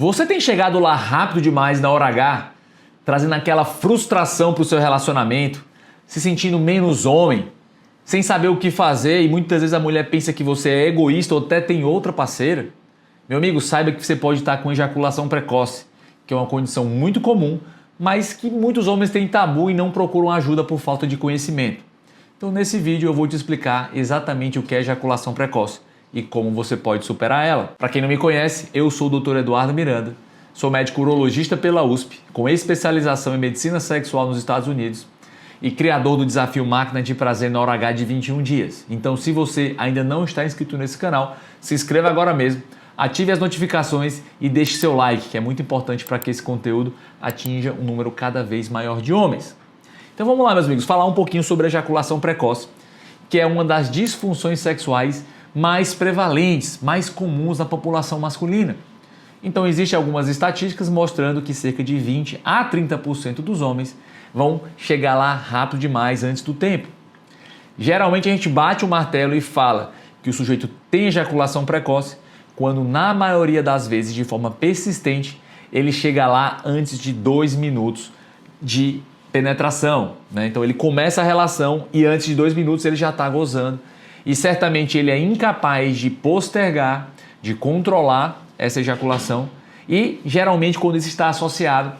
Você tem chegado lá rápido demais na hora H, trazendo aquela frustração para o seu relacionamento, se sentindo menos homem, sem saber o que fazer e muitas vezes a mulher pensa que você é egoísta ou até tem outra parceira? Meu amigo, saiba que você pode estar com ejaculação precoce, que é uma condição muito comum, mas que muitos homens têm tabu e não procuram ajuda por falta de conhecimento. Então nesse vídeo eu vou te explicar exatamente o que é ejaculação precoce e como você pode superar ela. Para quem não me conhece, eu sou o Dr. Eduardo Miranda, sou médico urologista pela USP, com especialização em medicina sexual nos Estados Unidos e criador do desafio Máquina de Prazer na hora H de 21 dias. Então se você ainda não está inscrito nesse canal, se inscreva agora mesmo, ative as notificações e deixe seu like, que é muito importante para que esse conteúdo atinja um número cada vez maior de homens. Então vamos lá, meus amigos, falar um pouquinho sobre a ejaculação precoce, que é uma das disfunções sexuais mais prevalentes, mais comuns na população masculina. Então existem algumas estatísticas mostrando que cerca de 20 a 30% dos homens vão chegar lá rápido demais antes do tempo. Geralmente a gente bate o martelo e fala que o sujeito tem ejaculação precoce, quando na maioria das vezes, de forma persistente, ele chega lá antes de 2 minutos de penetração, né? Então ele começa a relação e antes de 2 minutos ele já está gozando e certamente ele é incapaz de postergar, de controlar essa ejaculação e geralmente quando isso está associado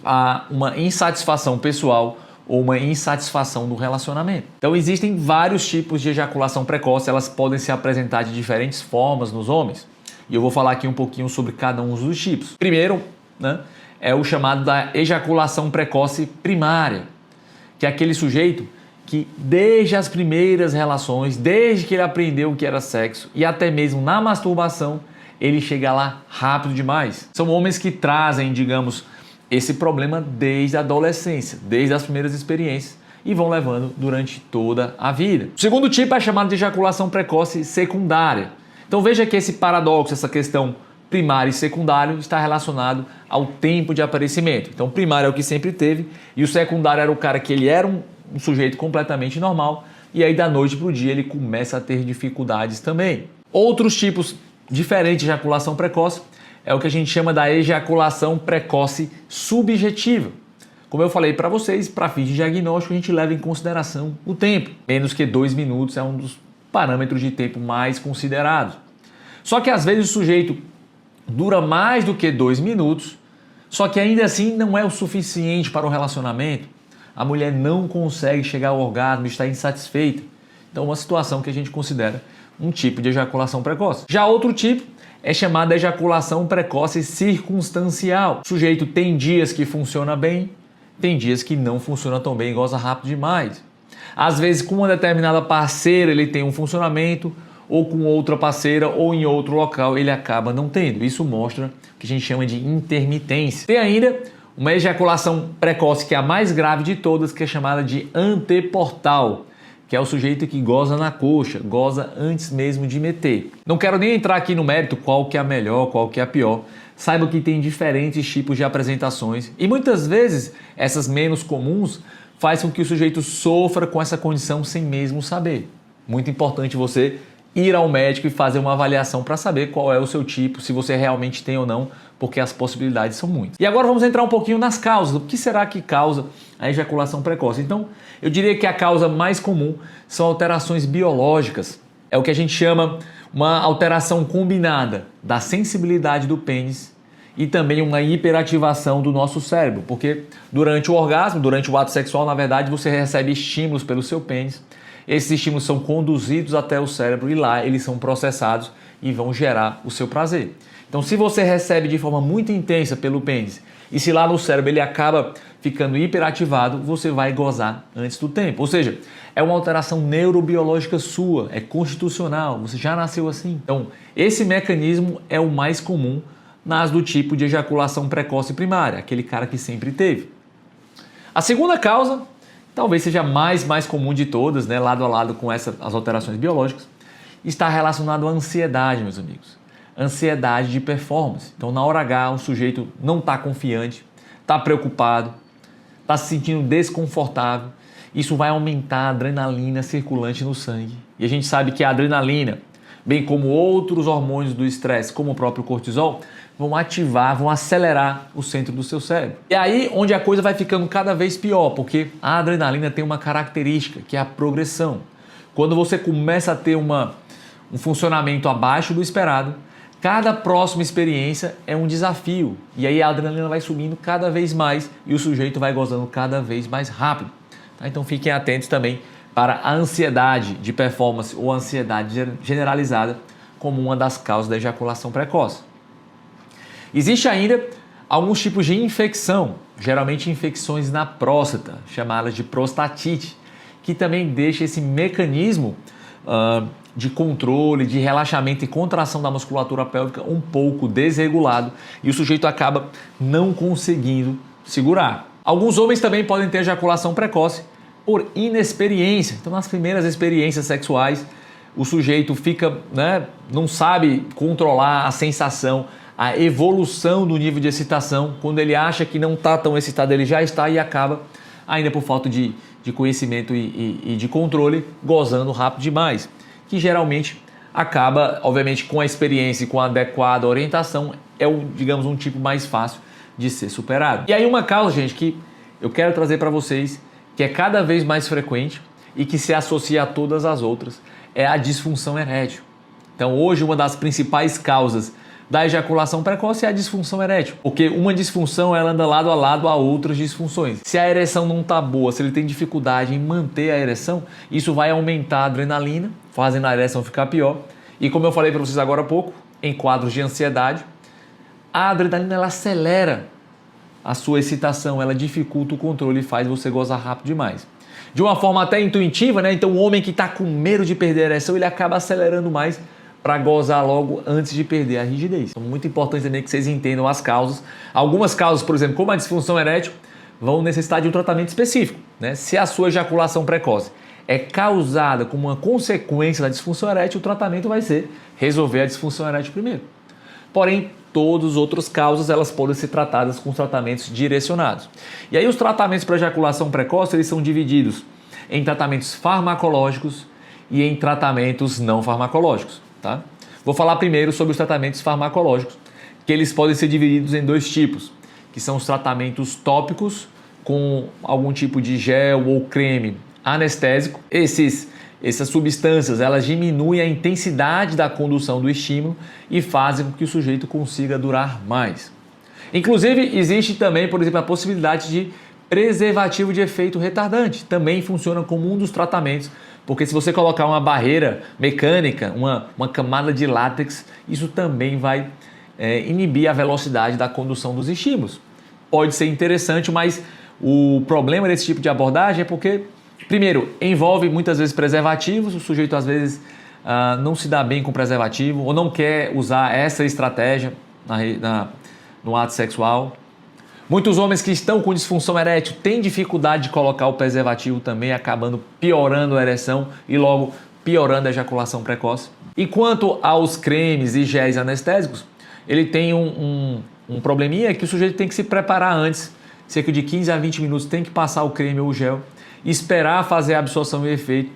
a uma insatisfação pessoal ou uma insatisfação no relacionamento. Então existem vários tipos de ejaculação precoce, elas podem se apresentar de diferentes formas nos homens e eu vou falar aqui um pouquinho sobre cada um dos tipos. Primeiro, né, é o chamado da ejaculação precoce primária, que é aquele sujeito que desde as primeiras relações, desde que ele aprendeu o que era sexo e até mesmo na masturbação, ele chega lá rápido demais. São homens que trazem, digamos, esse problema desde a adolescência, desde as primeiras experiências e vão levando durante toda a vida. O segundo tipo é chamado de ejaculação precoce secundária. Então veja que esse paradoxo, essa questão primário e secundário está relacionado ao tempo de aparecimento. Então, o primário é o que sempre teve e o secundário era o cara que ele era um sujeito completamente normal e aí da noite para o dia ele começa a ter dificuldades também. Outros tipos diferentes de ejaculação precoce é o que a gente chama da ejaculação precoce subjetiva. Como eu falei para vocês, para fins de diagnóstico a gente leva em consideração o tempo. Menos que 2 minutos é um dos parâmetros de tempo mais considerados. Só que às vezes o sujeito dura mais do que 2 minutos, só que ainda assim não é o suficiente para o relacionamento. A mulher não consegue chegar ao orgasmo, está insatisfeita. Então, uma situação que a gente considera um tipo de ejaculação precoce. Já outro tipo é chamada ejaculação precoce circunstancial. O sujeito tem dias que funciona bem, tem dias que não funciona tão bem e goza rápido demais. Às vezes, com uma determinada parceira, ele tem um funcionamento, ou com outra parceira ou em outro local ele acaba não tendo. Isso mostra o que a gente chama de intermitência. Tem ainda uma ejaculação precoce que é a mais grave de todas, que é chamada de anteportal, que é o sujeito que goza na coxa, goza antes mesmo de meter. Não quero nem entrar aqui no mérito qual que é a melhor, qual que é a pior. Saiba que tem diferentes tipos de apresentações e muitas vezes essas menos comuns fazem com que o sujeito sofra com essa condição sem mesmo saber. Muito importante você ir ao médico e fazer uma avaliação para saber qual é o seu tipo, se você realmente tem ou não, porque as possibilidades são muitas. E agora vamos entrar um pouquinho nas causas. O que será que causa a ejaculação precoce? Então, eu diria que a causa mais comum são alterações biológicas. É o que a gente chama uma alteração combinada da sensibilidade do pênis e também uma hiperativação do nosso cérebro, porque durante o orgasmo, durante o ato sexual, na verdade, você recebe estímulos pelo seu pênis. Esses estímulos são conduzidos até o cérebro e lá eles são processados e vão gerar o seu prazer. Então, se você recebe de forma muito intensa pelo pênis e se lá no cérebro ele acaba ficando hiperativado, você vai gozar antes do tempo. Ou seja, é uma alteração neurobiológica sua, é constitucional, você já nasceu assim. Então, esse mecanismo é o mais comum nas do tipo de ejaculação precoce primária, aquele cara que sempre teve. A segunda causa talvez seja a mais comum de todas, né, lado a lado com as alterações biológicas, está relacionado à ansiedade, meus amigos. Ansiedade de performance. Então, na hora H, o sujeito não está confiante, está preocupado, está se sentindo desconfortável. Isso vai aumentar a adrenalina circulante no sangue. E a gente sabe que a adrenalina, bem como outros hormônios do estresse, como o próprio cortisol, vão ativar, vão acelerar o centro do seu cérebro. E aí onde a coisa vai ficando cada vez pior, porque a adrenalina tem uma característica, que é a progressão. Quando você começa a ter um funcionamento abaixo do esperado, cada próxima experiência é um desafio. E aí a adrenalina vai subindo cada vez mais e o sujeito vai gozando cada vez mais rápido. Tá? Então fiquem atentos também para a ansiedade de performance ou ansiedade generalizada como uma das causas da ejaculação precoce. Existe ainda alguns tipos de infecção, geralmente infecções na próstata, chamadas de prostatite, que também deixa esse mecanismo de controle, de relaxamento e contração da musculatura pélvica um pouco desregulado e o sujeito acaba não conseguindo segurar. Alguns homens também podem ter ejaculação precoce por inexperiência. Então, nas primeiras experiências sexuais, o sujeito fica, não sabe controlar a sensação, a evolução do nível de excitação. Quando ele acha que não está tão excitado, ele já está e acaba, ainda por falta de conhecimento e de controle, gozando rápido demais. Que geralmente acaba, obviamente, com a experiência e com a adequada orientação, digamos, um tipo mais fácil de ser superado. E aí uma causa, gente, que eu quero trazer para vocês, que é cada vez mais frequente e que se associa a todas as outras, é a disfunção erétil. Então hoje uma das principais causas da ejaculação precoce é a disfunção erétil, porque uma disfunção ela anda lado a lado a outras disfunções. Se a ereção não está boa, se ele tem dificuldade em manter a ereção, isso vai aumentar a adrenalina, fazendo a ereção ficar pior. E como eu falei para vocês agora há pouco, em quadros de ansiedade, a adrenalina ela acelera a sua excitação, ela dificulta o controle e faz você gozar rápido demais. De uma forma até intuitiva, né? Então o homem que está com medo de perder a ereção, ele acaba acelerando mais para gozar logo antes de perder a rigidez. Então, muito importante também que vocês entendam as causas. Algumas causas, por exemplo, como a disfunção erétil, vão necessitar de um tratamento específico. Né? Se a sua ejaculação precoce é causada como uma consequência da disfunção erétil, o tratamento vai ser resolver a disfunção erétil primeiro. Porém, todas as outras causas elas podem ser tratadas com tratamentos direcionados. E aí os tratamentos para ejaculação precoce eles são divididos em tratamentos farmacológicos e em tratamentos não farmacológicos. Tá? Vou falar primeiro sobre os tratamentos farmacológicos, que eles podem ser divididos em dois tipos, que são os tratamentos tópicos com algum tipo de gel ou creme anestésico. Essas substâncias elas diminuem a intensidade da condução do estímulo e fazem com que o sujeito consiga durar mais. Inclusive, existe também, por exemplo, a possibilidade de preservativo de efeito retardante. Também funciona como um dos tratamentos, porque se você colocar uma barreira mecânica, uma camada de látex, isso também vai inibir a velocidade da condução dos estímulos. Pode ser interessante, mas o problema desse tipo de abordagem é porque, primeiro, envolve muitas vezes preservativos, o sujeito às vezes não se dá bem com preservativo ou não quer usar essa estratégia no ato sexual. Muitos homens que estão com disfunção erétil têm dificuldade de colocar o preservativo também, acabando piorando a ereção e logo piorando a ejaculação precoce. E quanto aos cremes e géis anestésicos, ele tem um probleminha que o sujeito tem que se preparar antes, cerca de 15 a 20 minutos tem que passar o creme ou o gel, esperar fazer a absorção e efeito.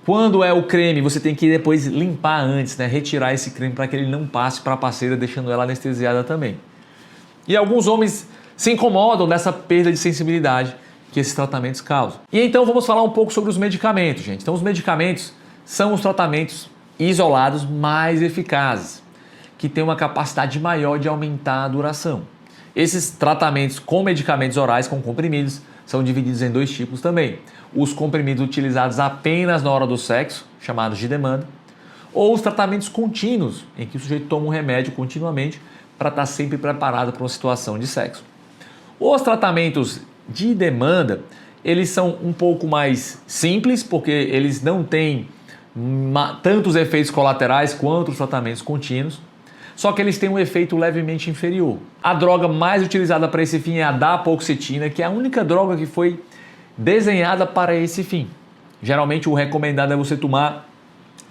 Quando é o creme, você tem que depois limpar antes, né? Retirar esse creme para que ele não passe para a parceira, deixando ela anestesiada também. E alguns homens se incomodam dessa perda de sensibilidade que esses tratamentos causam. E então vamos falar um pouco sobre os medicamentos, gente. Então os medicamentos são os tratamentos isolados mais eficazes, que têm uma capacidade maior de aumentar a duração. Esses tratamentos com medicamentos orais, com comprimidos, são divididos em dois tipos também. Os comprimidos utilizados apenas na hora do sexo, chamados de demanda, ou os tratamentos contínuos, em que o sujeito toma um remédio continuamente para estar sempre preparado para uma situação de sexo. Os tratamentos de demanda, eles são um pouco mais simples, porque eles não têm tantos efeitos colaterais quanto os tratamentos contínuos, só que eles têm um efeito levemente inferior. A droga mais utilizada para esse fim é a dapaoxetina, que é a única droga que foi desenhada para esse fim. Geralmente o recomendado é você tomar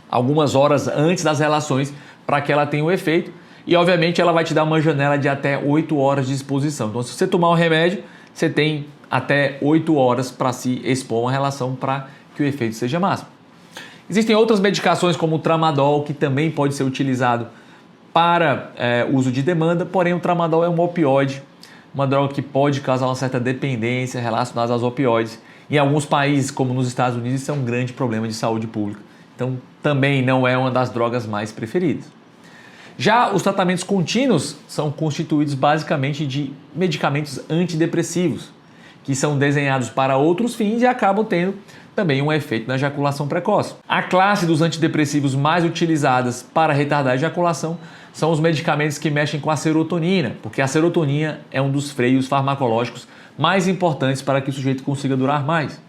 algumas horas antes das relações para que ela tenha o efeito. E obviamente ela vai te dar uma janela de até 8 horas de exposição. Então se você tomar um remédio, você tem até 8 horas para se expor a uma relação para que o efeito seja máximo. Existem outras medicações como o tramadol, que também pode ser utilizado para uso de demanda, porém o tramadol é um opioide, uma droga que pode causar uma certa dependência relacionada aos opioides. Em alguns países, como nos Estados Unidos, isso é um grande problema de saúde pública. Então, também não é uma das drogas mais preferidas. Já os tratamentos contínuos são constituídos basicamente de medicamentos antidepressivos, que são desenhados para outros fins e acabam tendo também um efeito na ejaculação precoce. A classe dos antidepressivos mais utilizadas para retardar a ejaculação são os medicamentos que mexem com a serotonina, porque a serotonina é um dos freios farmacológicos mais importantes para que o sujeito consiga durar mais.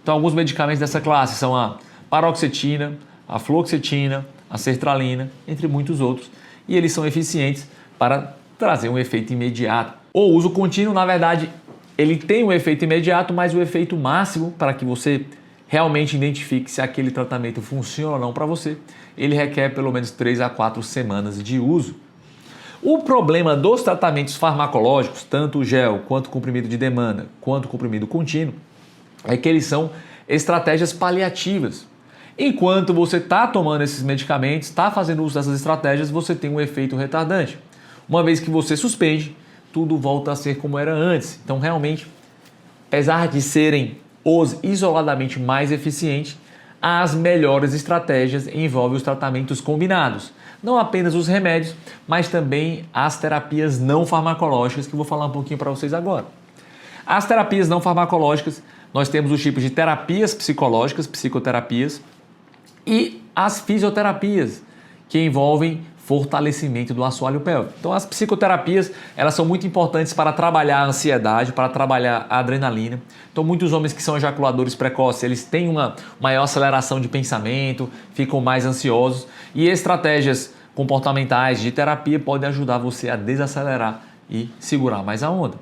Então, alguns medicamentos dessa classe são a paroxetina, a fluoxetina, a sertralina, entre muitos outros, e eles são eficientes para trazer um efeito imediato. O uso contínuo, na verdade, ele tem um efeito imediato, mas o efeito máximo para que você realmente identifique se aquele tratamento funciona ou não para você, ele requer pelo menos 3 a 4 semanas de uso. O problema dos tratamentos farmacológicos, tanto o gel, quanto o comprimido de demanda, quanto o comprimido contínuo, é que eles são estratégias paliativas. Enquanto você está tomando esses medicamentos, está fazendo uso dessas estratégias, você tem um efeito retardante. Uma vez que você suspende, tudo volta a ser como era antes. Então, realmente, apesar de serem os isoladamente mais eficientes, as melhores estratégias envolvem os tratamentos combinados. Não apenas os remédios, mas também as terapias não farmacológicas, que eu vou falar um pouquinho para vocês agora. As terapias não farmacológicas, nós temos os tipos de terapias psicológicas, psicoterapias, e as fisioterapias, que envolvem fortalecimento do assoalho pélvico. Então, as psicoterapias, elas são muito importantes para trabalhar a ansiedade, para trabalhar a adrenalina. Então, muitos homens que são ejaculadores precoces, eles têm uma maior aceleração de pensamento, ficam mais ansiosos, e estratégias comportamentais de terapia podem ajudar você a desacelerar e segurar mais a onda.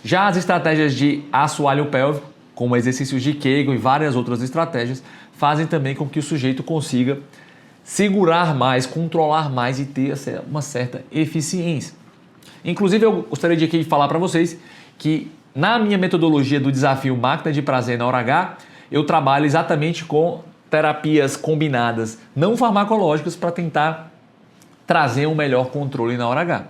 Já as estratégias de assoalho pélvico, como exercícios de Kegel e várias outras estratégias, fazem também com que o sujeito consiga segurar mais, controlar mais e ter uma certa eficiência. Inclusive, eu gostaria de aqui falar para vocês que na minha metodologia do desafio Máquina de Prazer na Hora H, eu trabalho exatamente com terapias combinadas não farmacológicas para tentar trazer um melhor controle na hora H.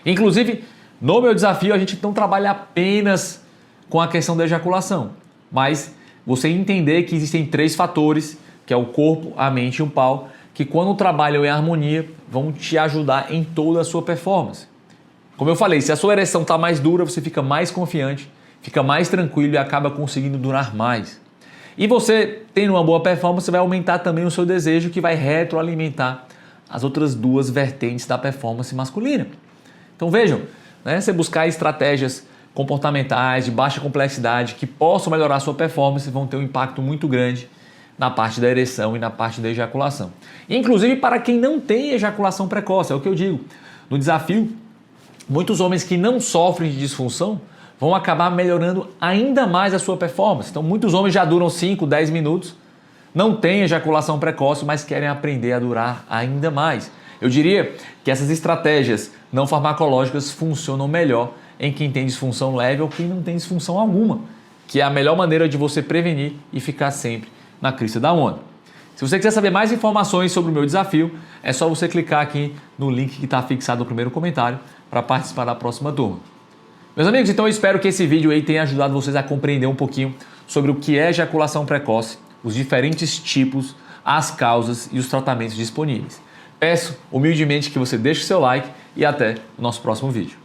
Inclusive, no meu desafio, a gente não trabalha apenas com a questão da ejaculação, mas você entender que existem 3 fatores, que é o corpo, a mente e o pau, que quando trabalham em harmonia vão te ajudar em toda a sua performance. Como eu falei, se a sua ereção está mais dura, você fica mais confiante, fica mais tranquilo e acaba conseguindo durar mais. E você, tendo uma boa performance, vai aumentar também o seu desejo, que vai retroalimentar as outras 2 vertentes da performance masculina. Então vejam, você buscar estratégias comportamentais de baixa complexidade que possam melhorar a sua performance vão ter um impacto muito grande na parte da ereção e na parte da ejaculação. Inclusive para quem não tem ejaculação precoce, é o que eu digo. No desafio, muitos homens que não sofrem de disfunção vão acabar melhorando ainda mais a sua performance. Então muitos homens já duram 5, 10 minutos, não têm ejaculação precoce, mas querem aprender a durar ainda mais. Eu diria que essas estratégias não farmacológicas funcionam melhor em quem tem disfunção leve ou quem não tem disfunção alguma, que é a melhor maneira de você prevenir e ficar sempre na crista da onda. Se você quiser saber mais informações sobre o meu desafio, é só você clicar aqui no link que está fixado no primeiro comentário para participar da próxima turma. Meus amigos, então eu espero que esse vídeo aí tenha ajudado vocês a compreender um pouquinho sobre o que é ejaculação precoce, os diferentes tipos, as causas e os tratamentos disponíveis. Peço humildemente que você deixe o seu like e até o nosso próximo vídeo.